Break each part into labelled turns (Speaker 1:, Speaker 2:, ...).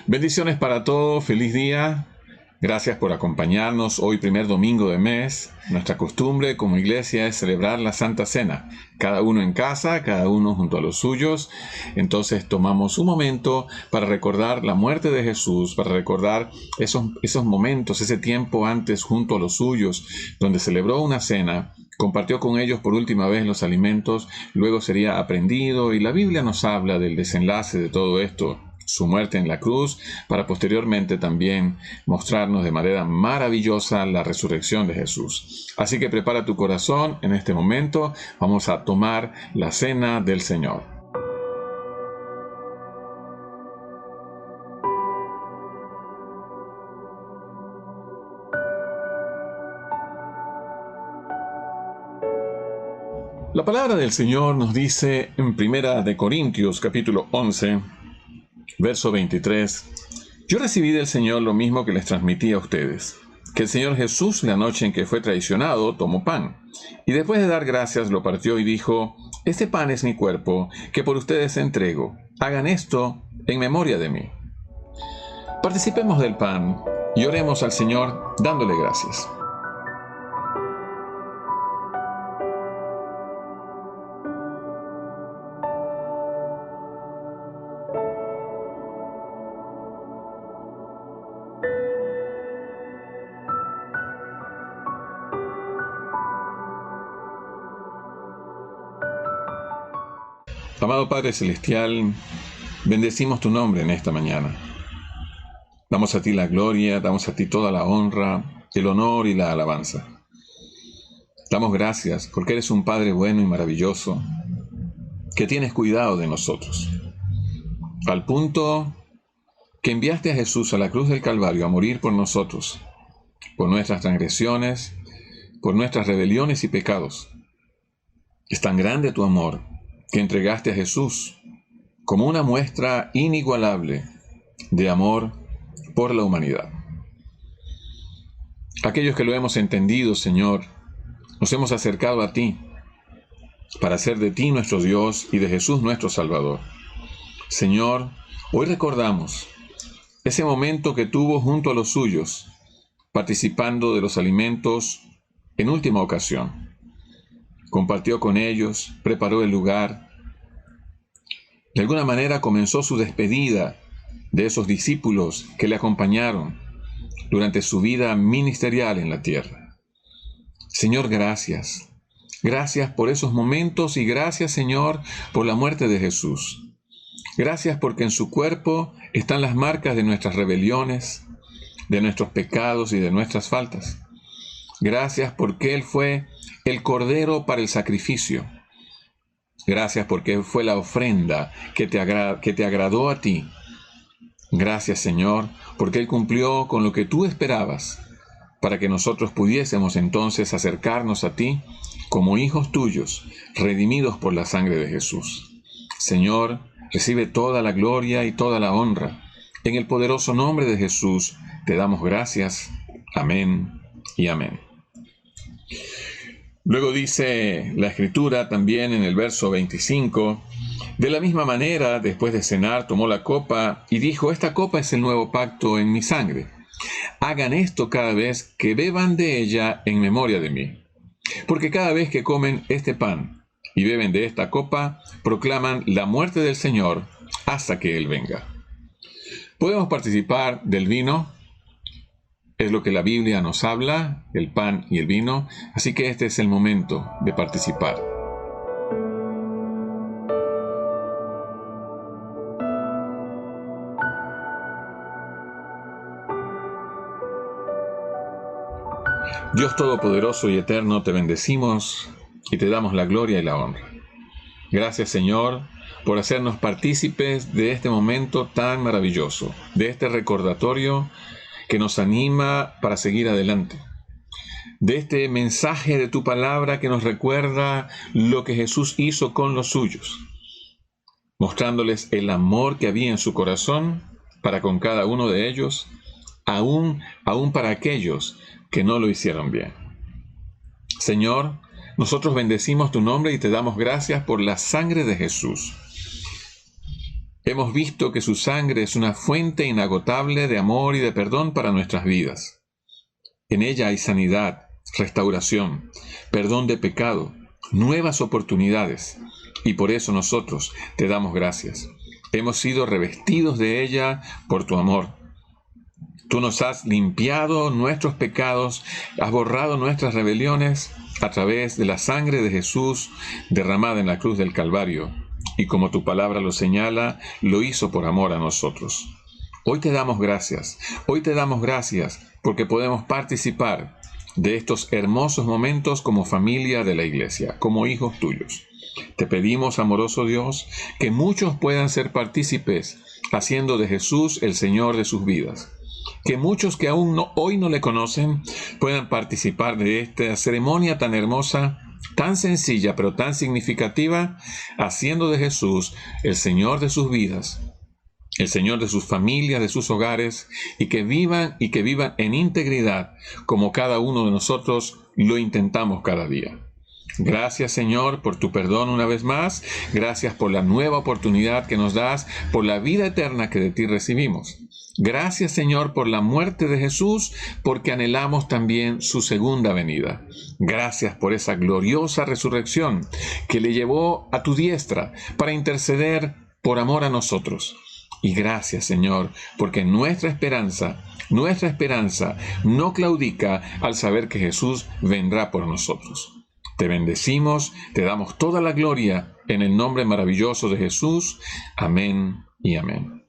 Speaker 1: Bendiciones para todos, feliz día. Gracias por acompañarnos hoy, primer domingo de mes. Nuestra costumbre como iglesia es celebrar la Santa Cena, cada uno en casa, cada uno junto a los suyos. Entonces tomamos un momento para recordar la muerte de Jesús, para recordar esos momentos, ese tiempo antes junto a los suyos, donde celebró una cena, compartió con ellos por última vez los alimentos, luego sería aprehendido, y la Biblia nos habla del desenlace de todo esto, su muerte en la cruz, para posteriormente también mostrarnos de manera maravillosa la resurrección de Jesús. Así que prepara tu corazón en este momento, vamos a tomar la cena del Señor. La palabra del Señor nos dice en Primera de Corintios, capítulo 11, verso 23, yo recibí del Señor lo mismo que les transmití a ustedes, que el Señor Jesús, la noche en que fue traicionado, tomó pan, y después de dar gracias lo partió y dijo, este pan es mi cuerpo, que por ustedes entrego, hagan esto en memoria de mí. Participemos del pan y oremos al Señor dándole gracias. Amado Padre Celestial, bendecimos tu nombre en esta mañana. Damos a ti la gloria, damos a ti toda la honra, el honor y la alabanza. Damos gracias porque eres un Padre bueno y maravilloso, que tienes cuidado de nosotros, al punto que enviaste a Jesús a la cruz del Calvario a morir por nosotros, por nuestras transgresiones, por nuestras rebeliones y pecados. Es tan grande tu amor que entregaste a Jesús como una muestra inigualable de amor por la humanidad. Aquellos que lo hemos entendido, Señor, nos hemos acercado a ti para hacer de ti nuestro Dios y de Jesús nuestro Salvador. Señor, hoy recordamos ese momento que tuvo junto a los suyos, participando de los alimentos en última ocasión. Compartió con ellos, preparó el lugar. De alguna manera comenzó su despedida de esos discípulos que le acompañaron durante su vida ministerial en la tierra. Señor, gracias. Gracias por esos momentos y gracias, Señor, por la muerte de Jesús. Gracias porque en su cuerpo están las marcas de nuestras rebeliones, de nuestros pecados y de nuestras faltas. Gracias porque Él fue el cordero para el sacrificio. Gracias porque fue la ofrenda que te agradó a ti. Gracias, Señor, porque Él cumplió con lo que tú esperabas, para que nosotros pudiésemos entonces acercarnos a ti como hijos tuyos, redimidos por la sangre de Jesús. Señor, recibe toda la gloria y toda la honra. En el poderoso nombre de Jesús te damos gracias. Amén y amén. Luego dice la Escritura también en el verso 25, de la misma manera, después de cenar, tomó la copa y dijo, esta copa es el nuevo pacto en mi sangre. Hagan esto cada vez que beban de ella en memoria de mí. Porque cada vez que comen este pan y beben de esta copa, proclaman la muerte del Señor hasta que Él venga. Podemos participar del vino. Es lo que la Biblia nos habla, el pan y el vino, así que este es el momento de participar. Dios Todopoderoso y Eterno, te bendecimos y te damos la gloria y la honra. Gracias, Señor, por hacernos partícipes de este momento tan maravilloso, de este recordatorio que nos anima para seguir adelante, de este mensaje de tu palabra que nos recuerda lo que Jesús hizo con los suyos, mostrándoles el amor que había en su corazón para con cada uno de ellos, aún para aquellos que no lo hicieron bien. Señor, nosotros bendecimos tu nombre y te damos gracias por la sangre de Jesús. Hemos visto que su sangre es una fuente inagotable de amor y de perdón para nuestras vidas. En ella hay sanidad, restauración, perdón de pecado, nuevas oportunidades, y por eso nosotros te damos gracias. Hemos sido revestidos de ella por tu amor. Tú nos has limpiado nuestros pecados, has borrado nuestras rebeliones a través de la sangre de Jesús derramada en la cruz del Calvario, y como tu palabra lo señala, lo hizo por amor a nosotros. Hoy te damos gracias porque podemos participar de estos hermosos momentos como familia de la iglesia, como hijos tuyos. Te pedimos, amoroso Dios, que muchos puedan ser partícipes haciendo de Jesús el Señor de sus vidas. Que muchos que hoy no le conocen puedan participar de esta ceremonia tan hermosa, tan sencilla pero tan significativa, haciendo de Jesús el Señor de sus vidas, el Señor de sus familias, de sus hogares, y que vivan en integridad como cada uno de nosotros lo intentamos cada día. Gracias, Señor, por tu perdón una vez más. Gracias por la nueva oportunidad que nos das, por la vida eterna que de ti recibimos. Gracias, Señor, por la muerte de Jesús, porque anhelamos también su segunda venida. Gracias por esa gloriosa resurrección que le llevó a tu diestra para interceder por amor a nosotros. Y gracias, Señor, porque nuestra esperanza no claudica al saber que Jesús vendrá por nosotros. Te bendecimos, te damos toda la gloria en el nombre maravilloso de Jesús. Amén y amén.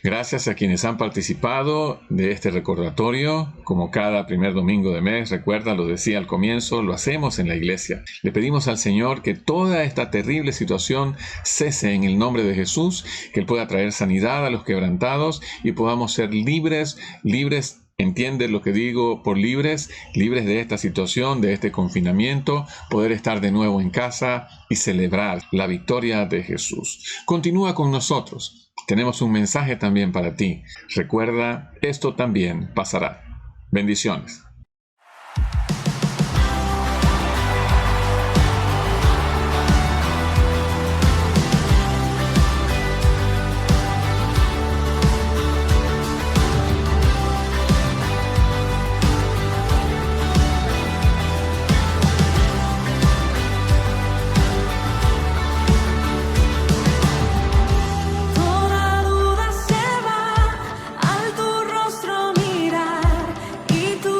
Speaker 1: Gracias a quienes han participado de este recordatorio. Como cada primer domingo de mes, recuerda, lo decía al comienzo, lo hacemos en la iglesia. Le pedimos al Señor que toda esta terrible situación cese en el nombre de Jesús, que Él pueda traer sanidad a los quebrantados y podamos ser libres. Entiende lo que digo por libres de esta situación, de este confinamiento, poder estar de nuevo en casa y celebrar la victoria de Jesús. Continúa con nosotros. Tenemos un mensaje también para ti. Recuerda, esto también pasará. Bendiciones.
Speaker 2: Toda duda se va al tu rostro mirar y tu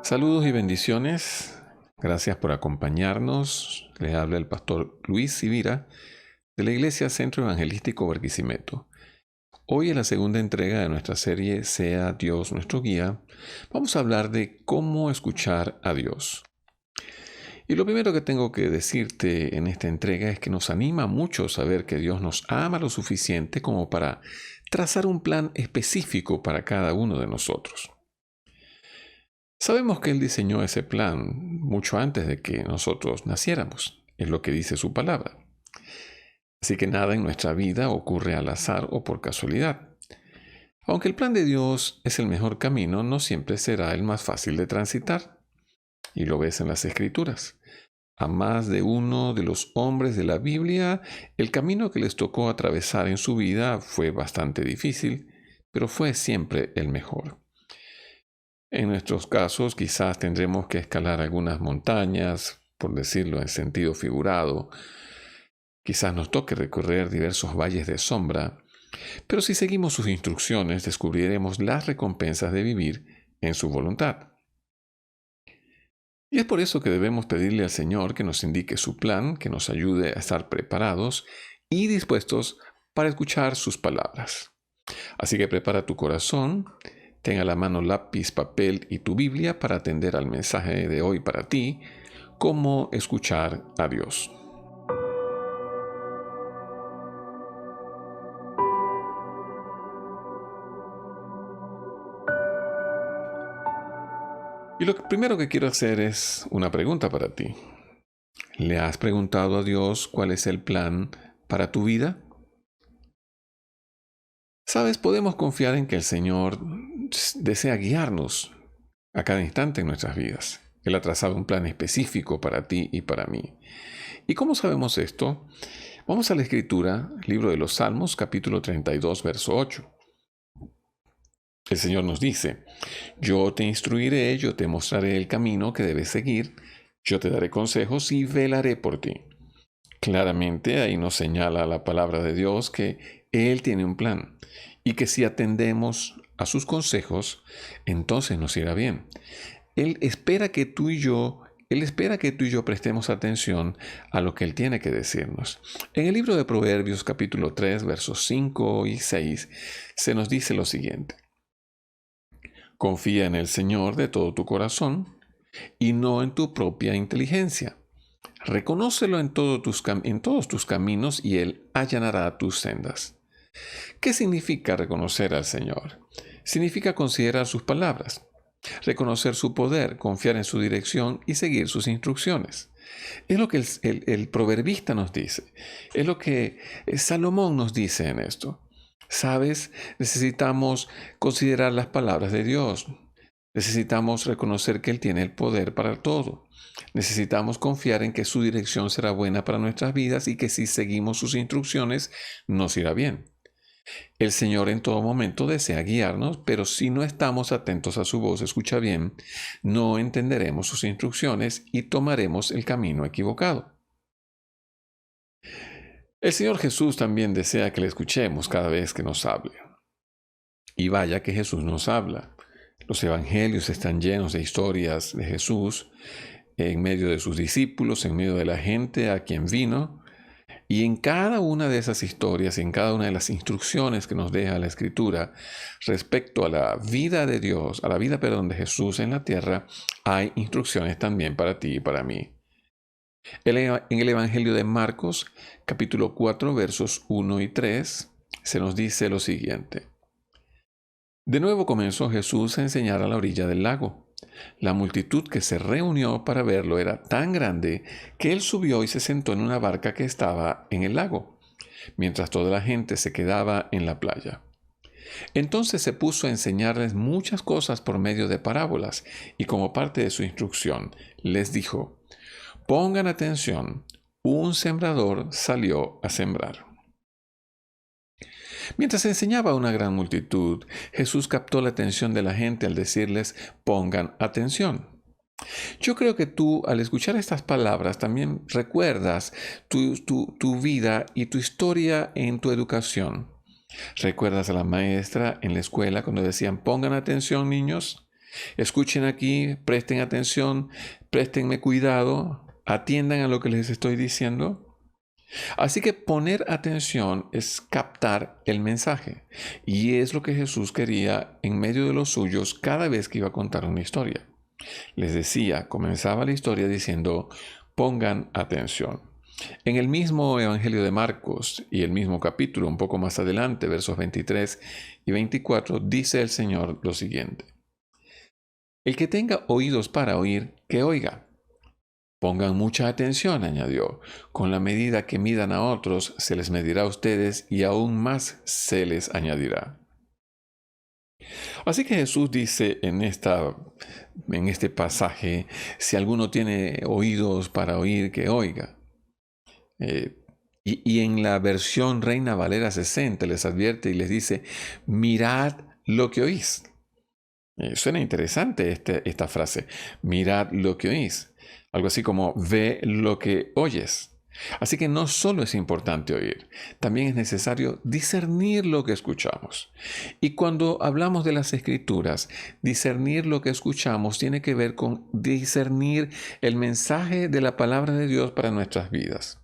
Speaker 1: Saludos y bendiciones. Gracias por acompañarnos. Les habla el pastor Luis Sivira de la Iglesia Centro Evangelístico Barquisimeto. Hoy, en la segunda entrega de nuestra serie Sea Dios nuestro guía, vamos a hablar de cómo escuchar a Dios. Y lo primero que tengo que decirte en esta entrega es que nos anima mucho saber que Dios nos ama lo suficiente como para trazar un plan específico para cada uno de nosotros. Sabemos que Él diseñó ese plan mucho antes de que nosotros naciéramos, es lo que dice su palabra. Así que nada en nuestra vida ocurre al azar o por casualidad. Aunque el plan de Dios es el mejor camino, no siempre será el más fácil de transitar. Y lo ves en las Escrituras. A más de uno de los hombres de la Biblia, el camino que les tocó atravesar en su vida fue bastante difícil, pero fue siempre el mejor. En nuestros casos, quizás tendremos que escalar algunas montañas, por decirlo en sentido figurado. Quizás nos toque recorrer diversos valles de sombra, pero si seguimos sus instrucciones, descubriremos las recompensas de vivir en su voluntad. Y es por eso que debemos pedirle al Señor que nos indique su plan, que nos ayude a estar preparados y dispuestos para escuchar sus palabras. Así que prepara tu corazón, ten a la mano lápiz, papel y tu Biblia para atender al mensaje de hoy para ti, cómo escuchar a Dios. Y lo primero que quiero hacer es una pregunta para ti. ¿Le has preguntado a Dios cuál es el plan para tu vida? Sabes, podemos confiar en que el Señor desea guiarnos a cada instante en nuestras vidas. Él ha trazado un plan específico para ti y para mí. ¿Y cómo sabemos esto? Vamos a la Escritura, libro de los Salmos, capítulo 32, verso 8. El Señor nos dice: yo te instruiré, yo te mostraré el camino que debes seguir, yo te daré consejos y velaré por ti. Claramente ahí nos señala la palabra de Dios que Él tiene un plan y que si atendemos a sus consejos, entonces nos irá bien. Él espera que tú y yo prestemos atención a lo que Él tiene que decirnos. En el libro de Proverbios capítulo 3, versos 5 y 6, se nos dice lo siguiente: confía en el Señor de todo tu corazón y no en tu propia inteligencia. Reconócelo en todos tus caminos y Él allanará tus sendas. ¿Qué significa reconocer al Señor? Significa considerar sus palabras, reconocer su poder, confiar en su dirección y seguir sus instrucciones. Es lo que el proverbista nos dice. Es lo que Salomón nos dice en esto. ¿Sabes? Necesitamos considerar las palabras de Dios. Necesitamos reconocer que Él tiene el poder para todo. Necesitamos confiar en que su dirección será buena para nuestras vidas y que si seguimos sus instrucciones nos irá bien. El Señor en todo momento desea guiarnos, pero si no estamos atentos a su voz, escucha bien, no entenderemos sus instrucciones y tomaremos el camino equivocado. El Señor Jesús también desea que le escuchemos cada vez que nos hable. Y vaya que Jesús nos habla. Los evangelios están llenos de historias de Jesús en medio de sus discípulos, en medio de la gente a quien vino. Y en cada una de esas historias, en cada una de las instrucciones que nos deja la Escritura respecto a la vida de Dios, a la vida, de Jesús en la tierra, hay instrucciones también para ti y para mí. En el Evangelio de Marcos, capítulo 4, versos 1 y 3, se nos dice lo siguiente: de nuevo comenzó Jesús a enseñar a la orilla del lago. La multitud que se reunió para verlo era tan grande que él subió y se sentó en una barca que estaba en el lago, mientras toda la gente se quedaba en la playa. Entonces se puso a enseñarles muchas cosas por medio de parábolas, y como parte de su instrucción les dijo: pongan atención, un sembrador salió a sembrar. Mientras enseñaba a una gran multitud, Jesús captó la atención de la gente al decirles: pongan atención. Yo creo que tú, al escuchar estas palabras, también recuerdas tu vida y tu historia en tu educación. ¿Recuerdas a la maestra en la escuela cuando decían: pongan atención, niños? Escuchen aquí, presten atención, préstenme cuidado, atiendan a lo que les estoy diciendo. Así que poner atención es captar el mensaje. Y es lo que Jesús quería en medio de los suyos cada vez que iba a contar una historia. Les decía, comenzaba la historia diciendo, pongan atención. En el mismo Evangelio de Marcos y el mismo capítulo, un poco más adelante, versos 23 y 24, dice el Señor lo siguiente. El que tenga oídos para oír, que oiga. Pongan mucha atención, añadió. Con la medida que midan a otros, se les medirá a ustedes y aún más se les añadirá. Así que Jesús dice en este pasaje, si alguno tiene oídos para oír, que oiga. Y en la versión Reina Valera 60 les advierte y les dice, mirad lo que oís. Suena interesante esta frase, mirad lo que oís. Algo así como, ve lo que oyes. Así que no solo es importante oír, también es necesario discernir lo que escuchamos. Y cuando hablamos de las Escrituras, discernir lo que escuchamos tiene que ver con discernir el mensaje de la palabra de Dios para nuestras vidas.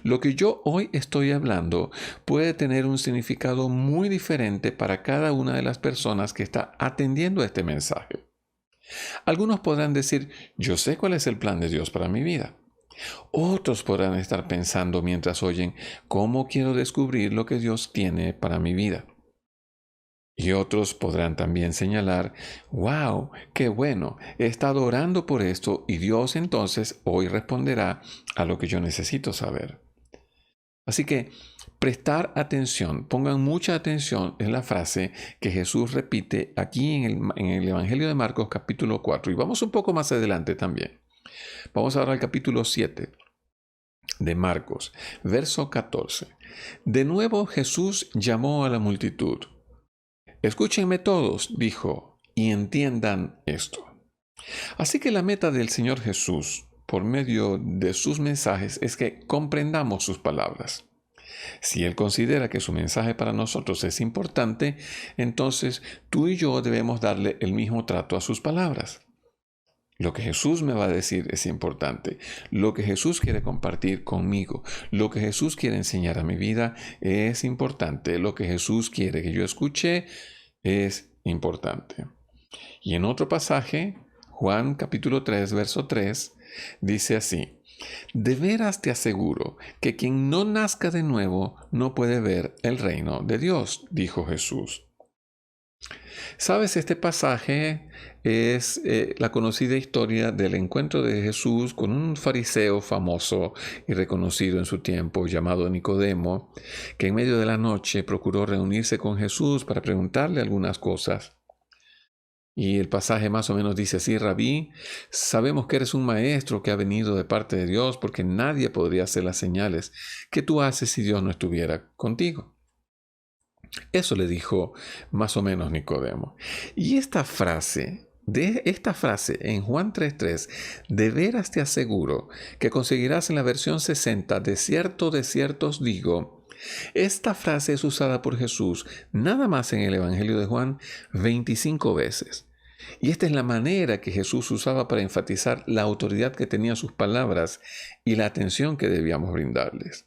Speaker 1: Lo que yo hoy estoy hablando puede tener un significado muy diferente para cada una de las personas que está atendiendo a este mensaje. Algunos podrán decir, yo sé cuál es el plan de Dios para mi vida. Otros podrán estar pensando mientras oyen, ¿cómo quiero descubrir lo que Dios tiene para mi vida? Y otros podrán también señalar, wow, qué bueno, he estado orando por esto y Dios entonces hoy responderá a lo que yo necesito saber. Así que prestar atención, pongan mucha atención en la frase que Jesús repite aquí en el Evangelio de Marcos capítulo 4. Y vamos un poco más adelante también. Vamos ahora al capítulo 7 de Marcos, verso 14. De nuevo Jesús llamó a la multitud. Escúchenme todos, dijo, y entiendan esto. Así que la meta del Señor Jesús, por medio de sus mensajes, es que comprendamos sus palabras. Si Él considera que su mensaje para nosotros es importante, entonces tú y yo debemos darle el mismo trato a sus palabras. Lo que Jesús me va a decir es importante. Lo que Jesús quiere compartir conmigo, lo que Jesús quiere enseñar a mi vida es importante. Lo que Jesús quiere que yo escuche es importante. Y en otro pasaje, Juan capítulo 3, verso 3, dice así, de veras te aseguro que quien no nazca de nuevo no puede ver el reino de Dios, dijo Jesús. Sabes, este pasaje es la conocida historia del encuentro de Jesús con un fariseo famoso y reconocido en su tiempo llamado Nicodemo, que en medio de la noche procuró reunirse con Jesús para preguntarle algunas cosas. Y el pasaje más o menos dice así, Rabí, sabemos que eres un maestro que ha venido de parte de Dios porque nadie podría hacer las señales que tú haces si Dios no estuviera contigo. Eso le dijo más o menos Nicodemo. Y esta frase en Juan 3:3, de veras te aseguro que conseguirás en la versión 60, de cierto os digo. Esta frase es usada por Jesús nada más en el Evangelio de Juan 25 veces. Y esta es la manera que Jesús usaba para enfatizar la autoridad que tenían sus palabras y la atención que debíamos brindarles.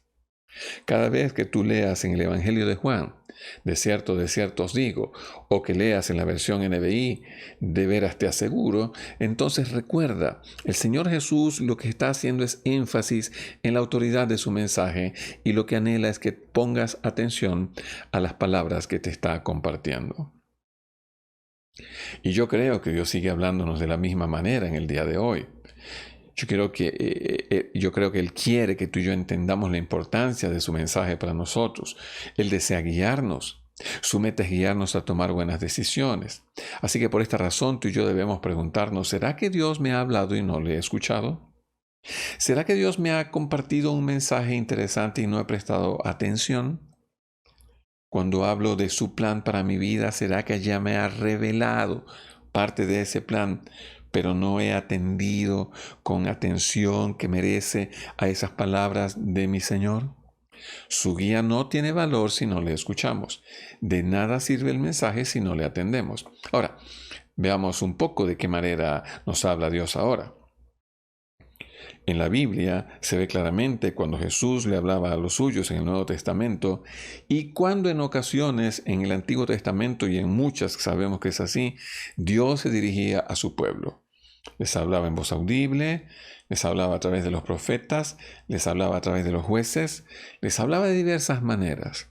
Speaker 1: Cada vez que tú leas en el Evangelio de Juan, de cierto os digo, o que leas en la versión NBI, de veras te aseguro, entonces recuerda, el Señor Jesús lo que está haciendo es énfasis en la autoridad de su mensaje y lo que anhela es que pongas atención a las palabras que te está compartiendo. Y yo creo que Dios sigue hablándonos de la misma manera en el día de hoy. Yo creo que Él quiere que tú y yo entendamos la importancia de su mensaje para nosotros. Él desea guiarnos. Su meta es guiarnos a tomar buenas decisiones. Así que por esta razón tú y yo debemos preguntarnos, ¿será que Dios me ha hablado y no le he escuchado? ¿Será que Dios me ha compartido un mensaje interesante y no he prestado atención? Cuando hablo de su plan para mi vida, ¿será que ya me ha revelado parte de ese plan, pero no he atendido con atención que merece a esas palabras de mi Señor? Su guía no tiene valor si no le escuchamos. De nada sirve el mensaje si no le atendemos. Ahora, Veamos un poco de qué manera nos habla Dios ahora. En la Biblia se ve claramente cuando Jesús le hablaba a los suyos en el Nuevo Testamento y cuando en ocasiones en el Antiguo Testamento, y en muchas sabemos que es así, Dios se dirigía a su pueblo. Les hablaba en voz audible, les hablaba a través de los profetas, les hablaba a través de los jueces, les hablaba de diversas maneras.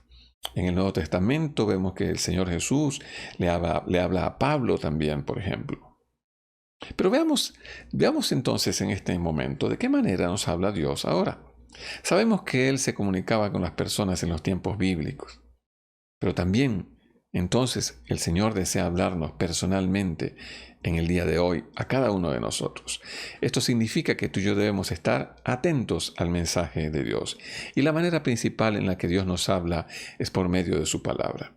Speaker 1: En el Nuevo Testamento vemos que el Señor Jesús le habla a Pablo también, por ejemplo. Pero veamos entonces en este momento de qué manera nos habla Dios ahora. Sabemos que Él se comunicaba con las personas en los tiempos bíblicos, pero también entonces el Señor desea hablarnos personalmente en el día de hoy a cada uno de nosotros. Esto significa que tú y yo debemos estar atentos al mensaje de Dios. Y la manera principal en la que Dios nos habla es por medio de su palabra.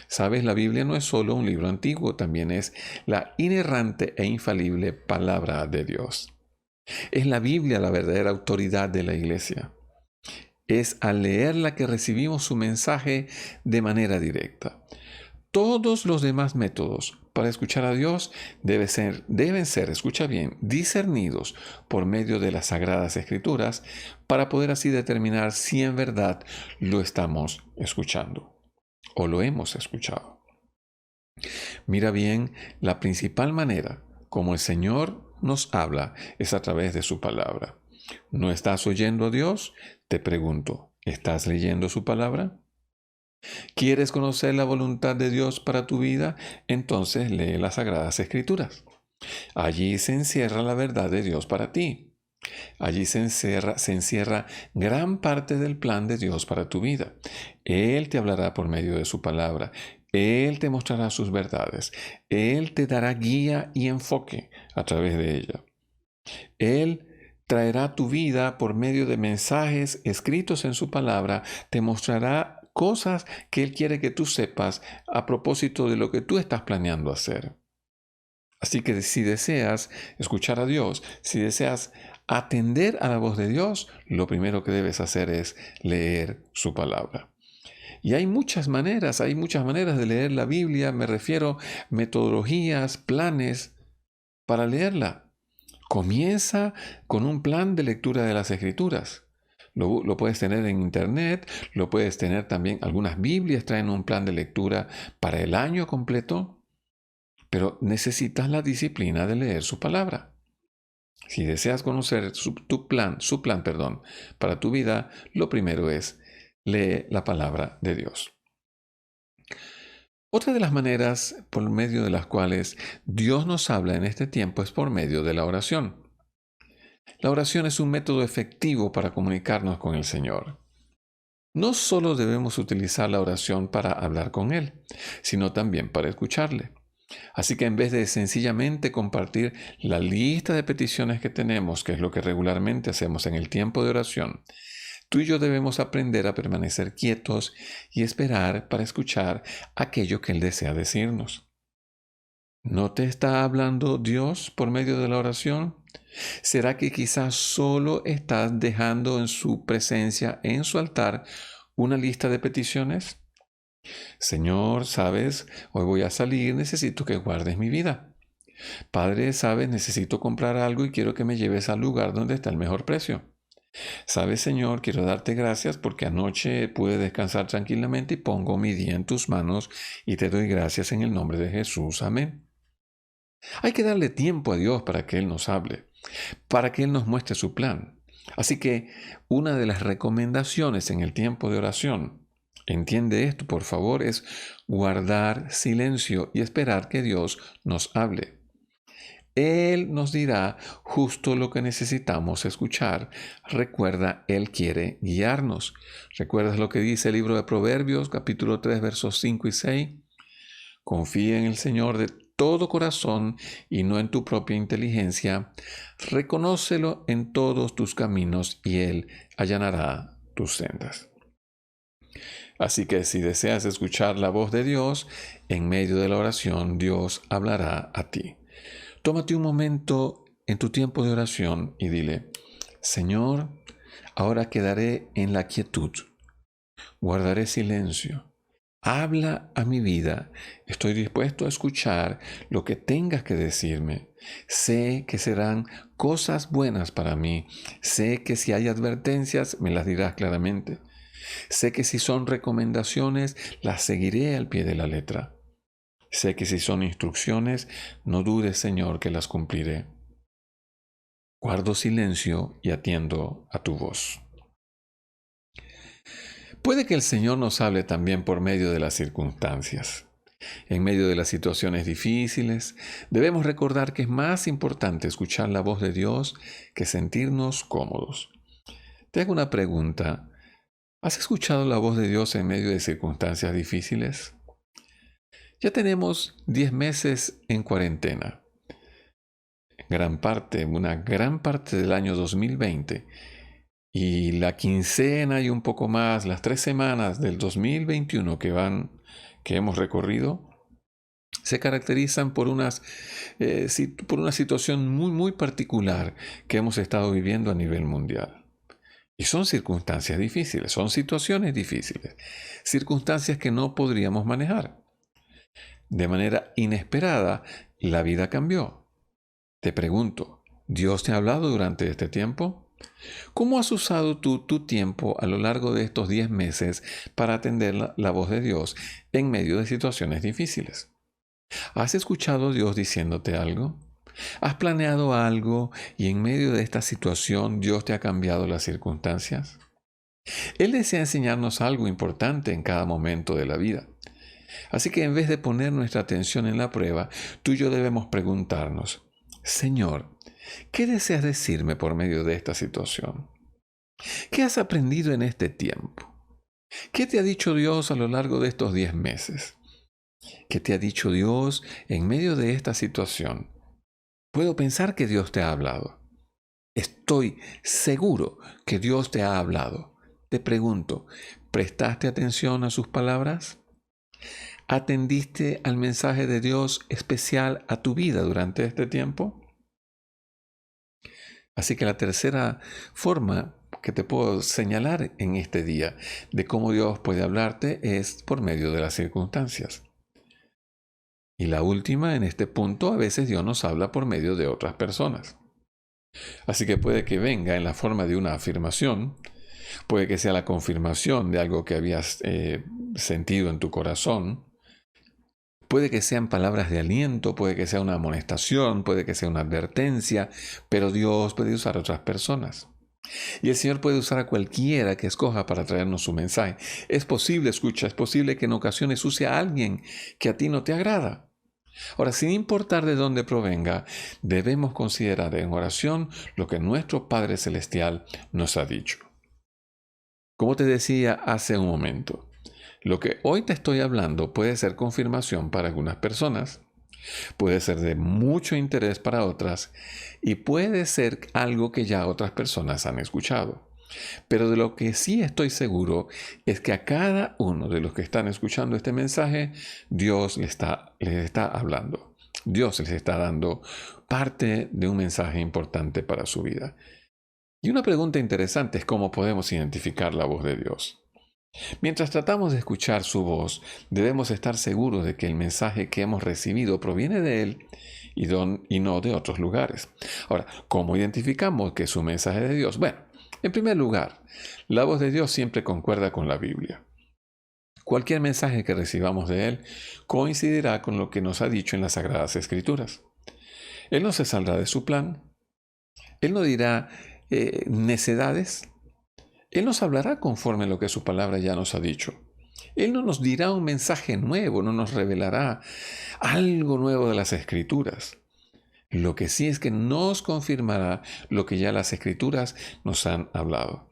Speaker 1: Sabes, la Biblia no es solo un libro antiguo, también es la inerrante e infalible palabra de Dios. Es la Biblia la verdadera autoridad de la Iglesia. Es al leerla que recibimos su mensaje de manera directa. Todos los demás métodos para escuchar a Dios deben ser, escucha bien, discernidos por medio de las Sagradas Escrituras para poder así determinar si en verdad lo estamos escuchando o lo hemos escuchado. Mira bien, la principal manera como el Señor nos habla es a través de su palabra. ¿No estás oyendo a Dios? Te pregunto, ¿estás leyendo su palabra? ¿Quieres conocer la voluntad de Dios para tu vida? Entonces lee las Sagradas Escrituras. Allí se encierra la verdad de Dios para ti. Allí se encierra gran parte del plan de Dios para tu vida. Él te hablará por medio de su palabra. Él te mostrará sus verdades. Él te dará guía y enfoque a través de ella. Él traerá a tu vida por medio de mensajes escritos en su palabra. Te mostrará cosas que Él quiere que tú sepas a propósito de lo que tú estás planeando hacer. Así que si deseas escuchar a Dios, si deseas atender a la voz de Dios, lo primero que debes hacer es leer su palabra. Y hay muchas maneras de leer la Biblia, me refiero metodologías, planes para leerla. Comienza con un plan de lectura de las Escrituras. Lo puedes tener en internet, lo puedes tener también, algunas Biblias traen un plan de lectura para el año completo, pero necesitas la disciplina de leer su palabra. Si deseas conocer su plan, para tu vida, lo primero es lee la palabra de Dios. Otra de las maneras por medio de las cuales Dios nos habla en este tiempo es por medio de la oración. La oración es un método efectivo para comunicarnos con el Señor. No solo debemos utilizar la oración para hablar con Él, sino también para escucharle. Así que en vez de sencillamente compartir la lista de peticiones que tenemos, que es lo que regularmente hacemos en el tiempo de oración, tú y yo debemos aprender a permanecer quietos y esperar para escuchar aquello que Él desea decirnos. ¿No te está hablando Dios por medio de la oración? ¿Será que quizás solo estás dejando en su presencia, en su altar, una lista de peticiones? Señor, sabes, hoy voy a salir, necesito que guardes mi vida. Padre, sabes, necesito comprar algo y quiero que me lleves al lugar donde está el mejor precio. Sabes, Señor, quiero darte gracias porque anoche pude descansar tranquilamente y pongo mi día en tus manos y te doy gracias en el nombre de Jesús. Amén. Hay que darle tiempo a Dios para que Él nos hable, para que Él nos muestre su plan. Así que una de las recomendaciones en el tiempo de oración, entiende esto por favor, es guardar silencio y esperar que Dios nos hable. Él nos dirá justo lo que necesitamos escuchar. Recuerda, Él quiere guiarnos. ¿Recuerdas lo que dice el libro de Proverbios, capítulo 3, versos 5 y 6? Confía en el Señor de todo corazón y no en tu propia inteligencia. Reconócelo en todos tus caminos y Él allanará tus sendas. Así que si deseas escuchar la voz de Dios, en medio de la oración Dios hablará a ti. Tómate un momento en tu tiempo de oración y dile, Señor, ahora quedaré en la quietud, guardaré silencio Habla a mi vida. Estoy dispuesto a escuchar lo que tengas que decirme. Sé que serán cosas buenas para mí. Sé que si hay advertencias, me las dirás claramente. Sé que si son recomendaciones, las seguiré al pie de la letra. Sé que si son instrucciones, no dudes, Señor, que las cumpliré. Guardo silencio y atiendo a tu voz. Puede que el Señor nos hable también por medio de las circunstancias. En medio de las situaciones difíciles, debemos recordar que es más importante escuchar la voz de Dios que sentirnos cómodos. Te hago una pregunta. ¿Has escuchado la voz de Dios en medio de circunstancias difíciles? Ya tenemos 10 meses en cuarentena. Una gran parte del año 2020 y la quincena y un poco más, las 3 semanas del 2021 que hemos recorrido, se caracterizan por una situación muy particular que hemos estado viviendo a nivel mundial. Y son circunstancias difíciles, son situaciones difíciles, circunstancias que no podríamos manejar. De manera inesperada, la vida cambió. Te pregunto, ¿Dios te ha hablado durante este tiempo? ¿Cómo has usado tú tu tiempo a lo largo de estos 10 meses para atender la voz de Dios en medio de situaciones difíciles? ¿Has escuchado a Dios diciéndote algo? ¿Has planeado algo y en medio de esta situación Dios te ha cambiado las circunstancias? Él desea enseñarnos algo importante en cada momento de la vida. Así que en vez de poner nuestra atención en la prueba, tú y yo debemos preguntarnos, Señor, ¿qué deseas decirme por medio de esta situación? ¿Qué has aprendido en este tiempo? ¿Qué te ha dicho Dios a lo largo de estos 10 meses? ¿Qué te ha dicho Dios en medio de esta situación? Puedo pensar que Dios te ha hablado. Estoy seguro que Dios te ha hablado. Te pregunto, ¿prestaste atención a sus palabras? ¿Atendiste al mensaje de Dios especial a tu vida durante este tiempo? Así que la tercera forma que te puedo señalar en este día de cómo Dios puede hablarte es por medio de las circunstancias. Y la última, en este punto, a veces Dios nos habla por medio de otras personas. Así que puede que venga en la forma de una afirmación, puede que sea la confirmación de algo que habías sentido en tu corazón, puede que sean palabras de aliento, puede que sea una amonestación, puede que sea una advertencia, pero Dios puede usar a otras personas. Y el Señor puede usar a cualquiera que escoja para traernos su mensaje. Es posible, escucha, es posible que en ocasiones use a alguien que a ti no te agrada. Ahora, sin importar de dónde provenga, debemos considerar en oración lo que nuestro Padre Celestial nos ha dicho. Como te decía hace un momento, lo que hoy te estoy hablando puede ser confirmación para algunas personas, puede ser de mucho interés para otras y puede ser algo que ya otras personas han escuchado. Pero de lo que sí estoy seguro es que a cada uno de los que están escuchando este mensaje, Dios les está hablando. Dios les está dando parte de un mensaje importante para su vida. Y una pregunta interesante es cómo podemos identificar la voz de Dios. Mientras tratamos de escuchar su voz, debemos estar seguros de que el mensaje que hemos recibido proviene de Él y no de otros lugares. Ahora, ¿cómo identificamos que es un mensaje de Dios? Bueno, en primer lugar, la voz de Dios siempre concuerda con la Biblia. Cualquier mensaje que recibamos de Él coincidirá con lo que nos ha dicho en las Sagradas Escrituras. Él no se saldrá de su plan. Él no dirá necedades. Él nos hablará conforme a lo que su palabra ya nos ha dicho. Él no nos dirá un mensaje nuevo, no nos revelará algo nuevo de las Escrituras. Lo que sí es que nos confirmará lo que ya las Escrituras nos han hablado.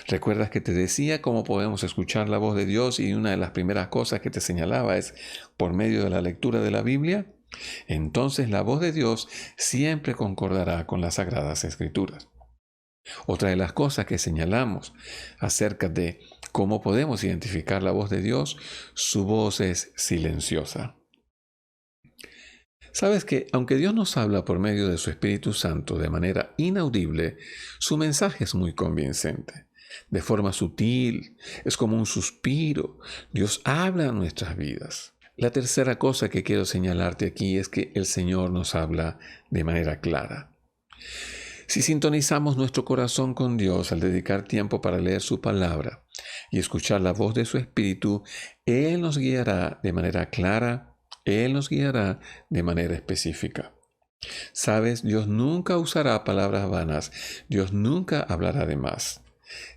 Speaker 1: ¿Recuerdas que te decía cómo podemos escuchar la voz de Dios y una de las primeras cosas que te señalaba es por medio de la lectura de la Biblia? Entonces la voz de Dios siempre concordará con las Sagradas Escrituras. Otra de las cosas que señalamos acerca de cómo podemos identificar la voz de Dios, su voz es silenciosa. Sabes que aunque Dios nos habla por medio de su Espíritu Santo de manera inaudible, su mensaje es muy convincente. de forma sutil, es como un suspiro. Dios habla en nuestras vidas. La tercera cosa que quiero señalarte aquí es que el Señor nos habla de manera clara. Si sintonizamos nuestro corazón con Dios al dedicar tiempo para leer su palabra y escuchar la voz de su Espíritu, Él nos guiará de manera clara, Él nos guiará de manera específica. Sabes, Dios nunca usará palabras vanas, Dios nunca hablará de más.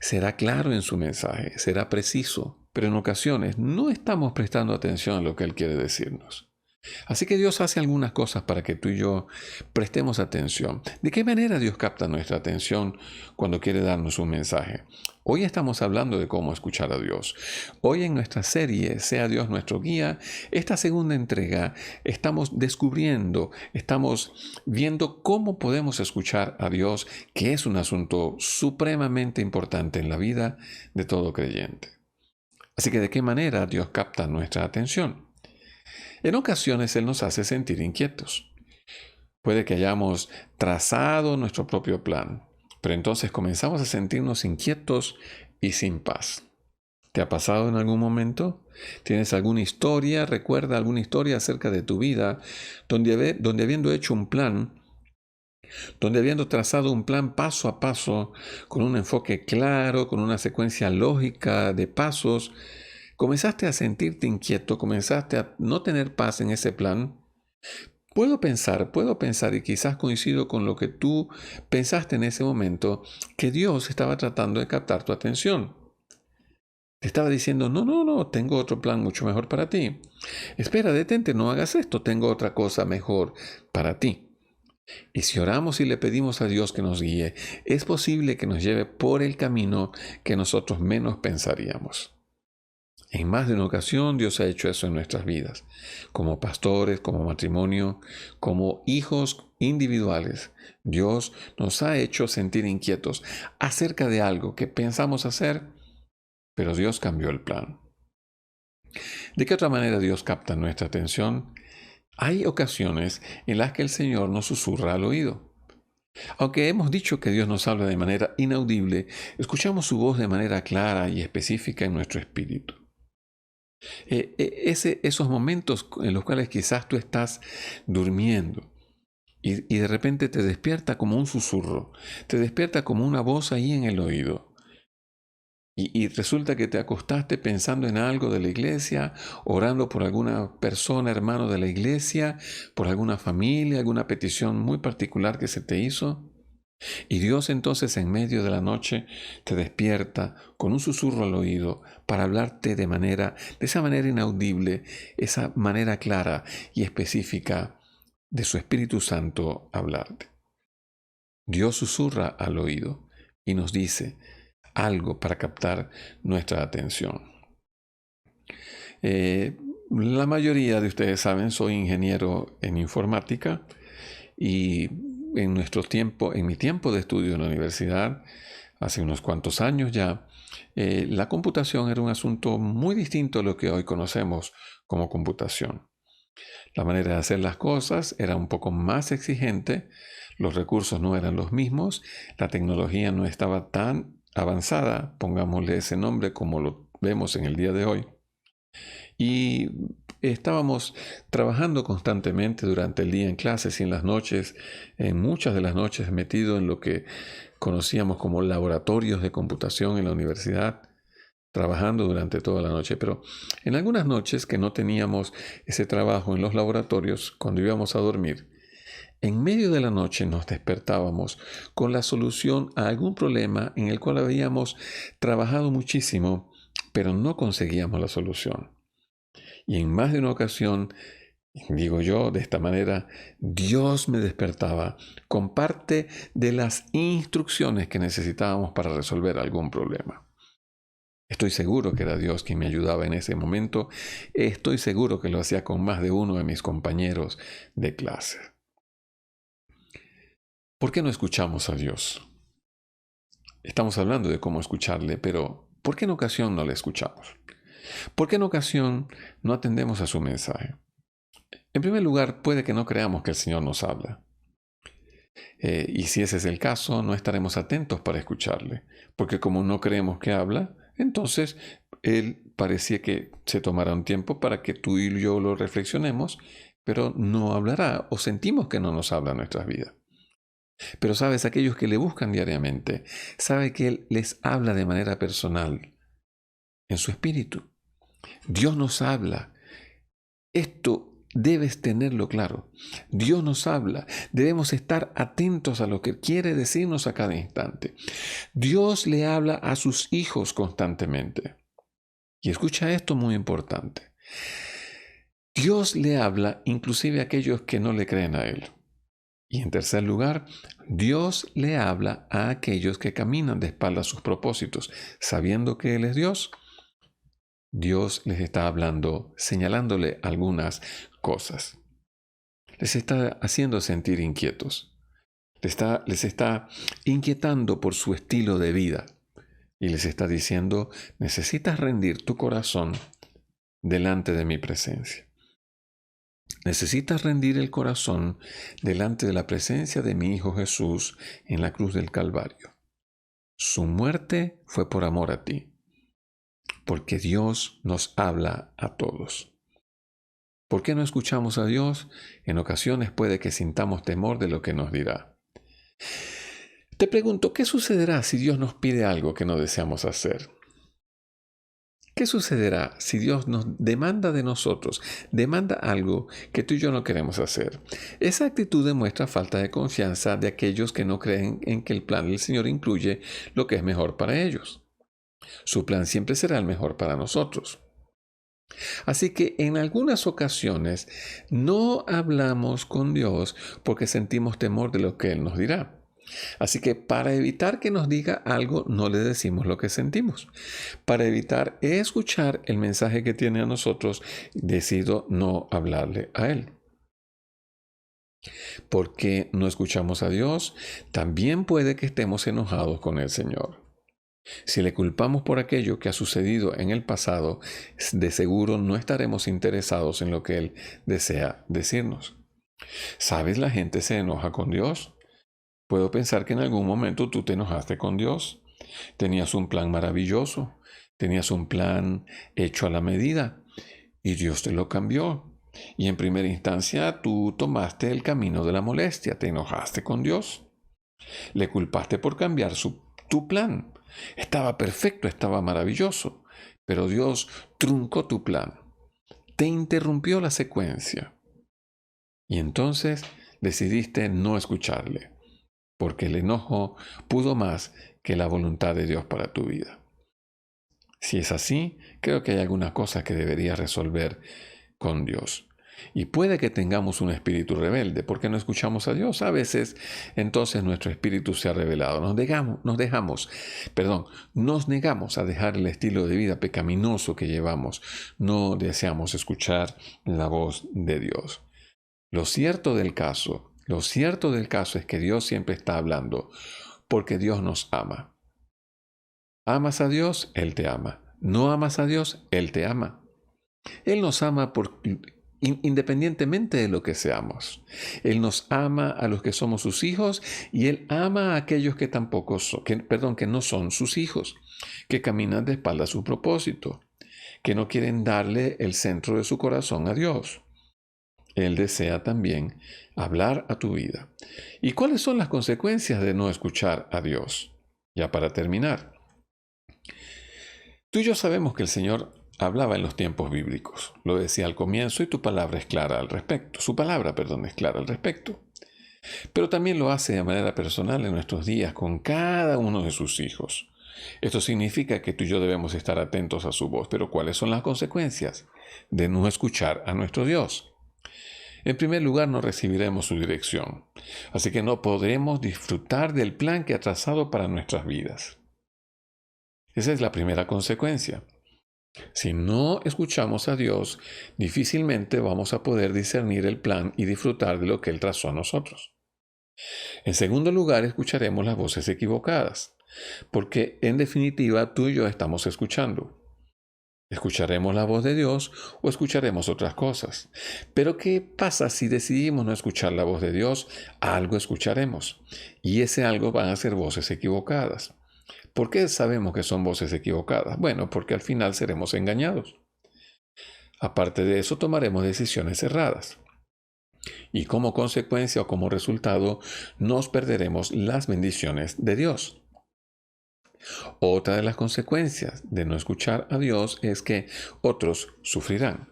Speaker 1: Será claro en su mensaje, será preciso, pero en ocasiones no estamos prestando atención a lo que Él quiere decirnos. Así que Dios hace algunas cosas para que tú y yo prestemos atención. ¿De qué manera Dios capta nuestra atención cuando quiere darnos un mensaje? Hoy estamos hablando de cómo escuchar a Dios. Hoy en nuestra serie, Sea Dios nuestro guía, esta segunda entrega, estamos descubriendo, estamos viendo cómo podemos escuchar a Dios, que es un asunto supremamente importante en la vida de todo creyente. Así que, ¿de qué manera Dios capta nuestra atención? En ocasiones Él nos hace sentir inquietos. Puede que hayamos trazado nuestro propio plan, pero entonces comenzamos a sentirnos inquietos y sin paz. ¿Te ha pasado en algún momento? ¿Tienes alguna historia? Recuerda alguna historia acerca de tu vida donde habiendo hecho un plan, donde habiendo trazado un plan paso a paso, con un enfoque claro, con una secuencia lógica de pasos, comenzaste a sentirte inquieto, comenzaste a no tener paz en ese plan? Puedo pensar, y quizás coincido con lo que tú pensaste en ese momento, que Dios estaba tratando de captar tu atención. Te estaba diciendo, no, tengo otro plan mucho mejor para ti. Espera, detente, no hagas esto, tengo otra cosa mejor para ti. Y si oramos y le pedimos a Dios que nos guíe, es posible que nos lleve por el camino que nosotros menos pensaríamos. En más de una ocasión Dios ha hecho eso en nuestras vidas, como pastores, como matrimonio, como hijos individuales. Dios nos ha hecho sentir inquietos acerca de algo que pensamos hacer, pero Dios cambió el plan. ¿De qué otra manera Dios capta nuestra atención? Hay ocasiones en las que el Señor nos susurra al oído. Aunque hemos dicho que Dios nos habla de manera inaudible, escuchamos su voz de manera clara y específica en nuestro espíritu. Esos momentos en los cuales quizás tú estás durmiendo y de repente te despierta como un susurro, te despierta como una voz ahí en el oído. Y resulta que te acostaste pensando en algo de la iglesia, orando por alguna persona, hermano de la iglesia, por alguna familia, alguna petición muy particular que se te hizo. Y Dios entonces en medio de la noche te despierta con un susurro al oído para hablarte de esa manera inaudible, esa manera clara y específica de su Espíritu Santo hablarte. Dios susurra al oído y nos dice algo para captar nuestra atención. La mayoría de ustedes saben, soy ingeniero en informática y en mi tiempo de estudio en la universidad, hace unos cuantos años ya, la computación era un asunto muy distinto a lo que hoy conocemos como computación. La manera de hacer las cosas era un poco más exigente, los recursos no eran los mismos, la tecnología no estaba tan avanzada, pongámosle ese nombre como lo vemos en el día de hoy. Y estábamos trabajando constantemente durante el día en clases y en las noches, en muchas de las noches metido en lo que conocíamos como laboratorios de computación en la universidad, trabajando durante toda la noche. Pero en algunas noches que no teníamos ese trabajo en los laboratorios, cuando íbamos a dormir, en medio de la noche nos despertábamos con la solución a algún problema en el cual habíamos trabajado muchísimo, pero no conseguíamos la solución. Y en más de una ocasión, digo yo de esta manera, Dios me despertaba con parte de las instrucciones que necesitábamos para resolver algún problema. Estoy seguro que era Dios quien me ayudaba en ese momento. Estoy seguro que lo hacía con más de uno de mis compañeros de clase. ¿Por qué no escuchamos a Dios? Estamos hablando de cómo escucharle, pero ¿por qué en ocasión no le escuchamos? ¿Por qué en ocasión no atendemos a su mensaje? En primer lugar, puede que no creamos que el Señor nos habla. Y si ese es el caso, no estaremos atentos para escucharle, porque como no creemos que habla, entonces él parecía que se tomará un tiempo para que tú y yo lo reflexionemos, pero no hablará o sentimos que no nos habla en nuestras vidas. Pero sabes, aquellos que le buscan diariamente, sabe que él les habla de manera personal, en su espíritu. Dios nos habla. Esto debes tenerlo claro. Dios nos habla. Debemos estar atentos a lo que quiere decirnos a cada instante. Dios le habla a sus hijos constantemente. Y escucha esto muy importante. Dios le habla inclusive a aquellos que no le creen a Él. Y en tercer lugar, Dios le habla a aquellos que caminan de espaldas a sus propósitos, sabiendo que Él es Dios. Dios les está hablando, señalándole algunas cosas. Les está haciendo sentir inquietos. Les está inquietando por su estilo de vida. Y les está diciendo, necesitas rendir tu corazón delante de mi presencia. Necesitas rendir el corazón delante de la presencia de mi Hijo Jesús en la cruz del Calvario. Su muerte fue por amor a ti, porque Dios nos habla a todos. ¿Por qué no escuchamos a Dios? En ocasiones puede que sintamos temor de lo que nos dirá. Te pregunto, ¿qué sucederá si Dios nos pide algo que no deseamos hacer? ¿Qué sucederá si Dios nos demanda de nosotros, demanda algo que tú y yo no queremos hacer? Esa actitud demuestra falta de confianza de aquellos que no creen en que el plan del Señor incluye lo que es mejor para ellos. Su plan siempre será el mejor para nosotros. Así que en algunas ocasiones no hablamos con Dios porque sentimos temor de lo que Él nos dirá. Así que para evitar que nos diga algo, no le decimos lo que sentimos. Para evitar escuchar el mensaje que tiene a nosotros, decido no hablarle a Él. Porque no escuchamos a Dios, también puede que estemos enojados con el Señor. Si le culpamos por aquello que ha sucedido en el pasado, de seguro no estaremos interesados en lo que Él desea decirnos. ¿Sabes? La gente se enoja con Dios. Puedo pensar que en algún momento tú te enojaste con Dios. Tenías un plan maravilloso. Tenías un plan hecho a la medida. Y Dios te lo cambió. Y en primera instancia tú tomaste el camino de la molestia. Te enojaste con Dios. Le culpaste por cambiar tu plan. Estaba perfecto, estaba maravilloso. Pero Dios truncó tu plan. Te interrumpió la secuencia. Y entonces decidiste no escucharle, porque el enojo pudo más que la voluntad de Dios para tu vida. Si es así, creo que hay alguna cosa que deberías resolver con Dios. Y puede que tengamos un espíritu rebelde porque no escuchamos a Dios. A veces, entonces nuestro espíritu se ha rebelado. Nos negamos a dejar el estilo de vida pecaminoso que llevamos. No deseamos escuchar la voz de Dios. Lo cierto del caso es que Dios siempre está hablando porque Dios nos ama. ¿Amas a Dios? Él te ama. ¿No amas a Dios? Él te ama. Él nos ama independientemente de lo que seamos. Él nos ama a los que somos sus hijos y Él ama a aquellos que que no son sus hijos, que caminan de espalda a su propósito, que no quieren darle el centro de su corazón a Dios. Él desea también hablar a tu vida. ¿Y cuáles son las consecuencias de no escuchar a Dios? Ya para terminar. Tú y yo sabemos que el Señor hablaba en los tiempos bíblicos. Lo decía al comienzo y su palabra es clara al respecto. Es clara al respecto. Pero también lo hace de manera personal en nuestros días con cada uno de sus hijos. Esto significa que tú y yo debemos estar atentos a su voz. Pero ¿cuáles son las consecuencias de no escuchar a nuestro Dios? En primer lugar, no recibiremos su dirección, así que no podremos disfrutar del plan que ha trazado para nuestras vidas. Esa es la primera consecuencia. Si no escuchamos a Dios, difícilmente vamos a poder discernir el plan y disfrutar de lo que Él trazó a nosotros. En segundo lugar, escucharemos las voces equivocadas, porque en definitiva tú y yo estamos escuchando. Escucharemos la voz de Dios o escucharemos otras cosas. Pero ¿qué pasa si decidimos no escuchar la voz de Dios? Algo escucharemos. Y ese algo van a ser voces equivocadas. ¿Por qué sabemos que son voces equivocadas? Bueno, porque al final seremos engañados. Aparte de eso, tomaremos decisiones erradas. Y como consecuencia o como resultado, nos perderemos las bendiciones de Dios. Otra de las consecuencias de no escuchar a Dios es que otros sufrirán.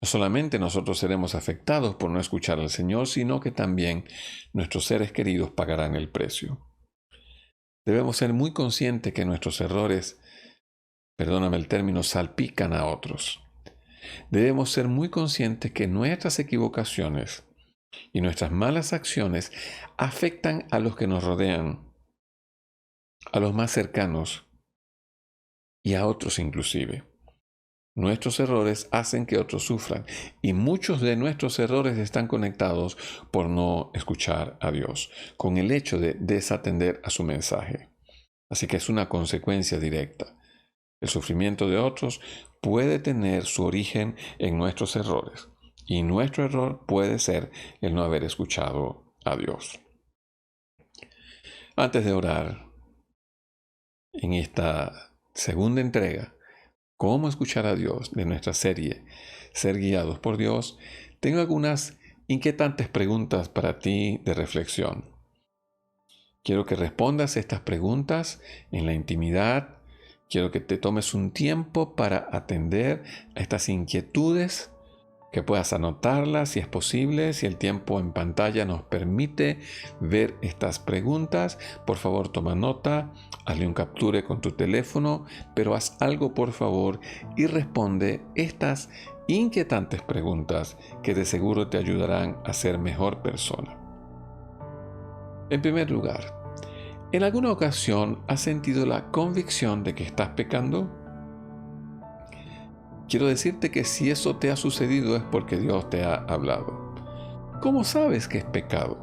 Speaker 1: No solamente nosotros seremos afectados por no escuchar al Señor, sino que también nuestros seres queridos pagarán el precio. Debemos ser muy conscientes que nuestros errores, perdóname el término, salpican a otros. Debemos ser muy conscientes que nuestras equivocaciones y nuestras malas acciones afectan a los que nos rodean, a los más cercanos y a otros inclusive. Nuestros errores hacen que otros sufran y muchos de nuestros errores están conectados por no escuchar a Dios, con el hecho de desatender a su mensaje. Así que es una consecuencia directa. El sufrimiento de otros puede tener su origen en nuestros errores y nuestro error puede ser el no haber escuchado a Dios. Antes de orar en esta segunda entrega, cómo escuchar a Dios, de nuestra serie Ser guiados por Dios, tengo algunas inquietantes preguntas para ti de reflexión. Quiero que respondas estas preguntas en la intimidad. Quiero que te tomes un tiempo para atender a estas inquietudes, que puedas anotarlas si es posible, si el tiempo en pantalla nos permite ver estas preguntas. Por favor, toma nota, hazle un capture con tu teléfono, pero haz algo por favor y responde estas inquietantes preguntas que de seguro te ayudarán a ser mejor persona. En primer lugar, ¿en alguna ocasión has sentido la convicción de que estás pecando? Quiero decirte que si eso te ha sucedido es porque Dios te ha hablado. ¿Cómo sabes que es pecado?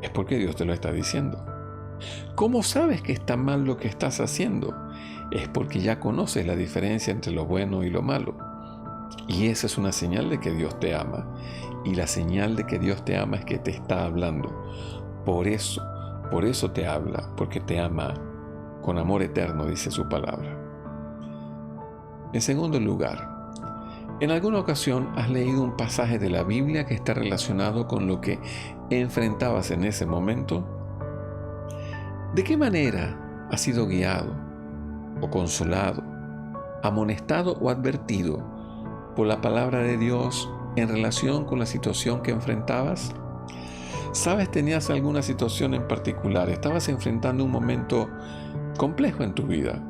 Speaker 1: Es porque Dios te lo está diciendo. ¿Cómo sabes que está mal lo que estás haciendo? Es porque ya conoces la diferencia entre lo bueno y lo malo. Y esa es una señal de que Dios te ama. Y la señal de que Dios te ama es que te está hablando. Por eso te habla, porque te ama con amor eterno, dice su palabra. En segundo lugar, ¿en alguna ocasión has leído un pasaje de la Biblia que está relacionado con lo que enfrentabas en ese momento? ¿De qué manera has sido guiado o consolado, amonestado o advertido por la palabra de Dios en relación con la situación que enfrentabas? ¿Sabes? Tenías alguna situación en particular, estabas enfrentando un momento complejo en tu vida.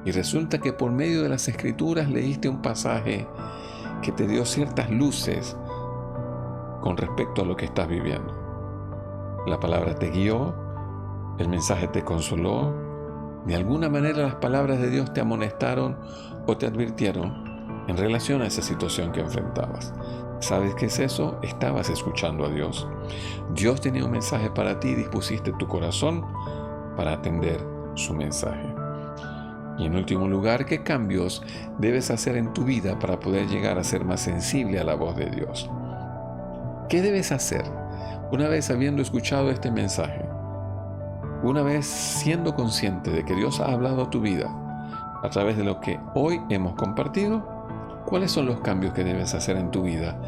Speaker 1: Y resulta que por medio de las Escrituras leíste un pasaje que te dio ciertas luces con respecto a lo que estás viviendo. La palabra te guió, el mensaje te consoló, de alguna manera las palabras de Dios te amonestaron o te advirtieron en relación a esa situación que enfrentabas. ¿Sabes qué es eso? Estabas escuchando a Dios. Dios tenía un mensaje para ti y dispusiste tu corazón para atender su mensaje. Y en último lugar, ¿qué cambios debes hacer en tu vida para poder llegar a ser más sensible a la voz de Dios? ¿Qué debes hacer una vez habiendo escuchado este mensaje? Una vez siendo consciente de que Dios ha hablado a tu vida a través de lo que hoy hemos compartido, ¿cuáles son los cambios que debes hacer en tu vida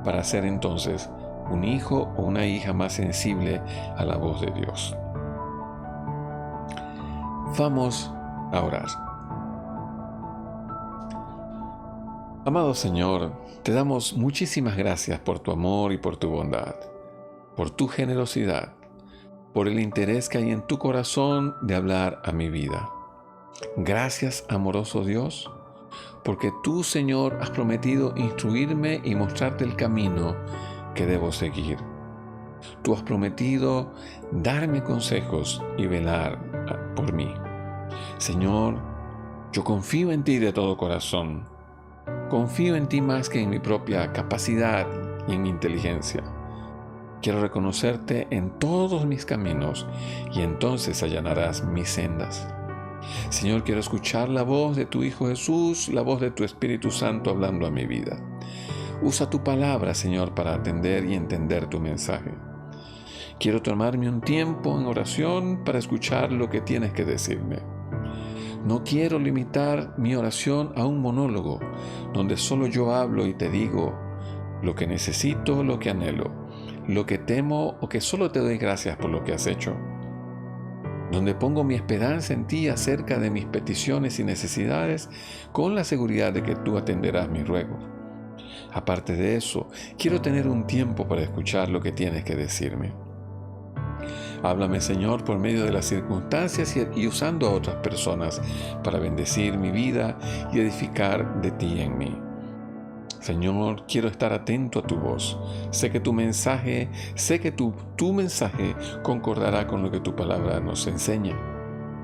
Speaker 1: para ser entonces un hijo o una hija más sensible a la voz de Dios? Vamos a orar. Amado Señor, te damos muchísimas gracias por tu amor y por tu bondad, por tu generosidad, por el interés que hay en tu corazón de hablar a mi vida. Gracias, amoroso Dios, porque tú, Señor, has prometido instruirme y mostrarte el camino que debo seguir. Tú has prometido darme consejos y velar por mí. Señor, yo confío en ti de todo corazón. Confío en ti más que en mi propia capacidad y en mi inteligencia. Quiero reconocerte en todos mis caminos y entonces allanarás mis sendas. Señor, quiero escuchar la voz de tu Hijo Jesús, la voz de tu Espíritu Santo hablando a mi vida. Usa tu palabra, Señor, para atender y entender tu mensaje. Quiero tomarme un tiempo en oración para escuchar lo que tienes que decirme. No quiero limitar mi oración a un monólogo, donde solo yo hablo y te digo lo que necesito, lo que anhelo, lo que temo o que solo te doy gracias por lo que has hecho. Donde pongo mi esperanza en ti acerca de mis peticiones y necesidades, con la seguridad de que tú atenderás mi ruego. Aparte de eso, quiero tener un tiempo para escuchar lo que tienes que decirme. Háblame, Señor, por medio de las circunstancias y usando a otras personas para bendecir mi vida y edificar de ti en mí. Señor, quiero estar atento a tu voz. Sé que tu mensaje concordará con lo que tu palabra nos enseña.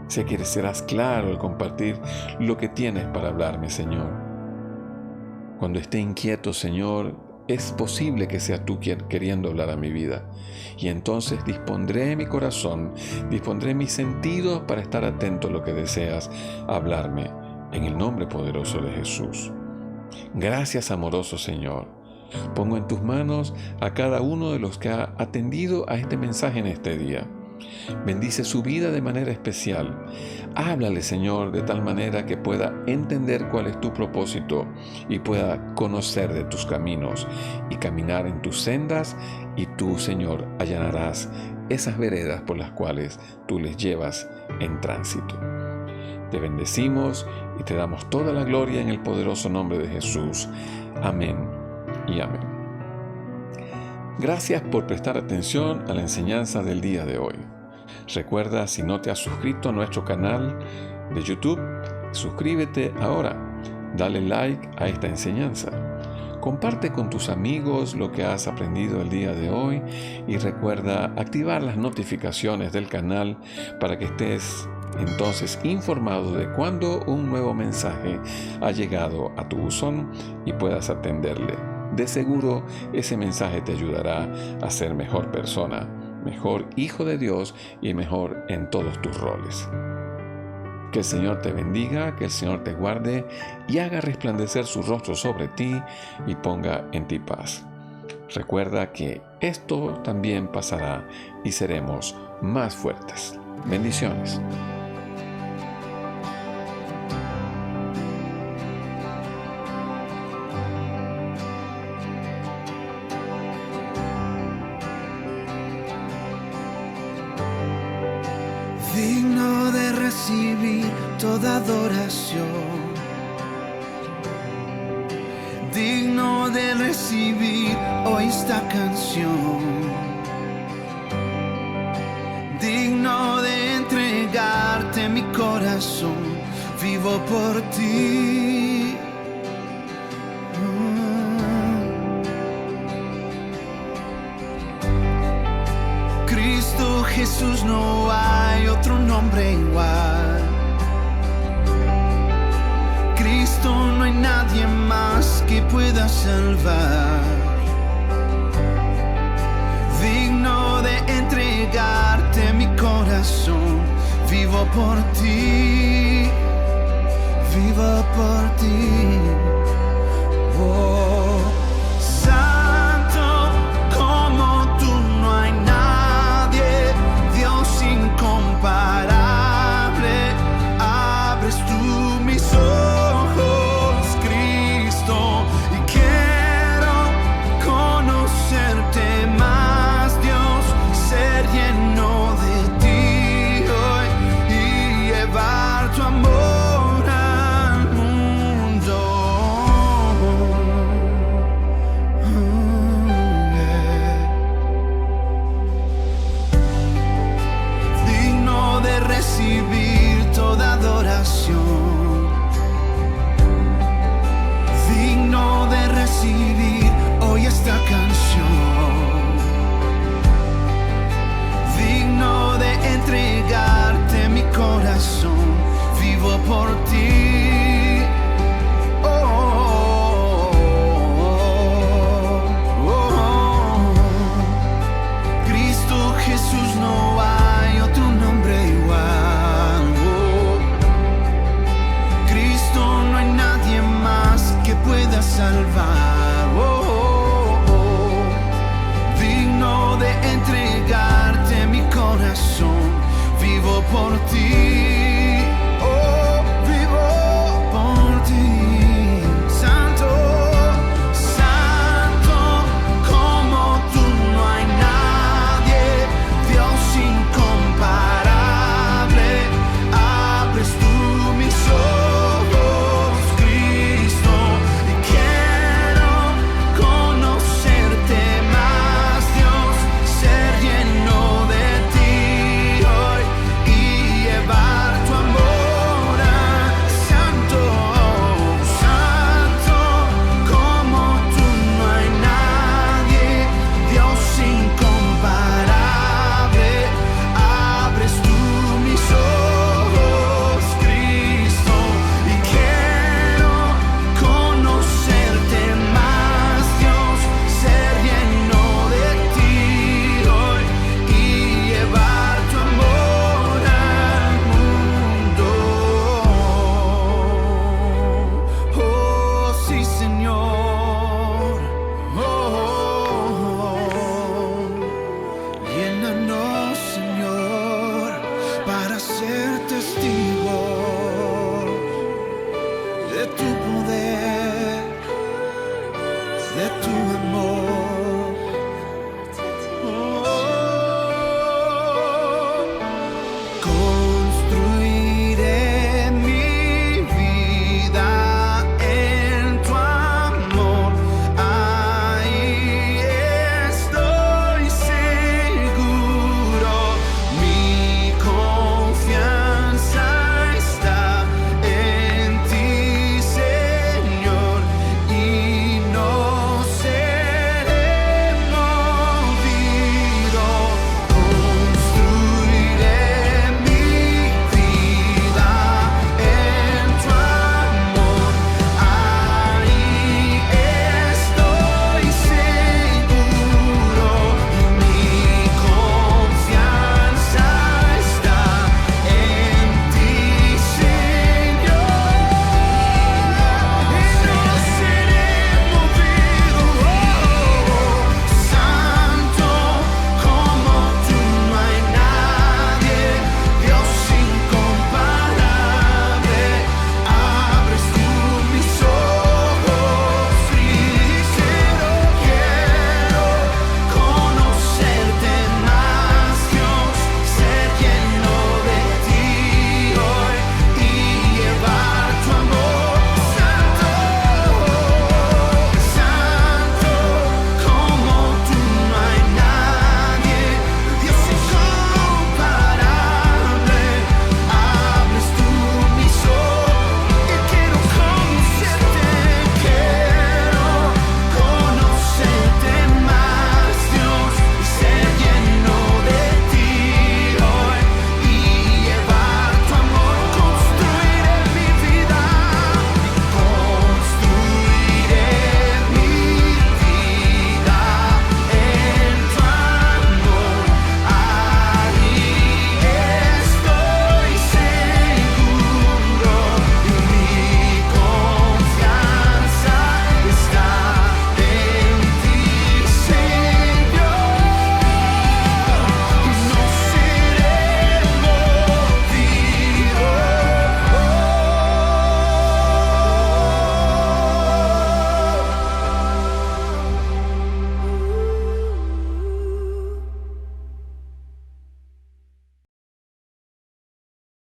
Speaker 1: Sé que serás claro al compartir lo que tienes para hablarme, Señor. Cuando esté inquieto, Señor, es posible que sea tú queriendo hablar a mi vida. Y entonces dispondré mi corazón, dispondré mis sentidos para estar atento a lo que deseas hablarme, en el nombre poderoso de Jesús. Gracias, amoroso Señor. Pongo en tus manos a cada uno de los que ha atendido a este mensaje en este día. Bendice su vida de manera especial. Háblale, Señor, de tal manera que pueda entender cuál es tu propósito y pueda conocer de tus caminos y caminar en tus sendas, y tú, Señor, allanarás esas veredas por las cuales tú les llevas en tránsito. Te bendecimos y te damos toda la gloria en el poderoso nombre de Jesús. Amén y amén. Gracias por prestar atención a la enseñanza del día de hoy. Recuerda, si no te has suscrito a nuestro canal de YouTube, suscríbete ahora. Dale like a esta enseñanza. Comparte con tus amigos lo que has aprendido el día de hoy y recuerda activar las notificaciones del canal para que estés entonces informado de cuando un nuevo mensaje ha llegado a tu buzón y puedas atenderle. De seguro ese mensaje te ayudará a ser mejor persona, mejor hijo de Dios y mejor en todos tus roles. Que el Señor te bendiga, que el Señor te guarde y haga resplandecer su rostro sobre ti y ponga en ti paz. Recuerda que esto también pasará y seremos más fuertes. Bendiciones.
Speaker 2: Digno de recibir toda adoración, digno de recibir hoy esta canción, digno de entregarte mi corazón, vivo por ti. Cristo Jesús, no hay otro nombre igual. Cristo, no hay nadie más que pueda salvar. Digno de entregarte mi corazón, vivo por ti, vivo por ti. Oh, Santo como tú no hay nadie, Dios incomparable, abres tú mis ojos, Cristo, y quiero conocerte más, Dios, ser lleno de ti hoy y llevar tu amor al mundo. por ti.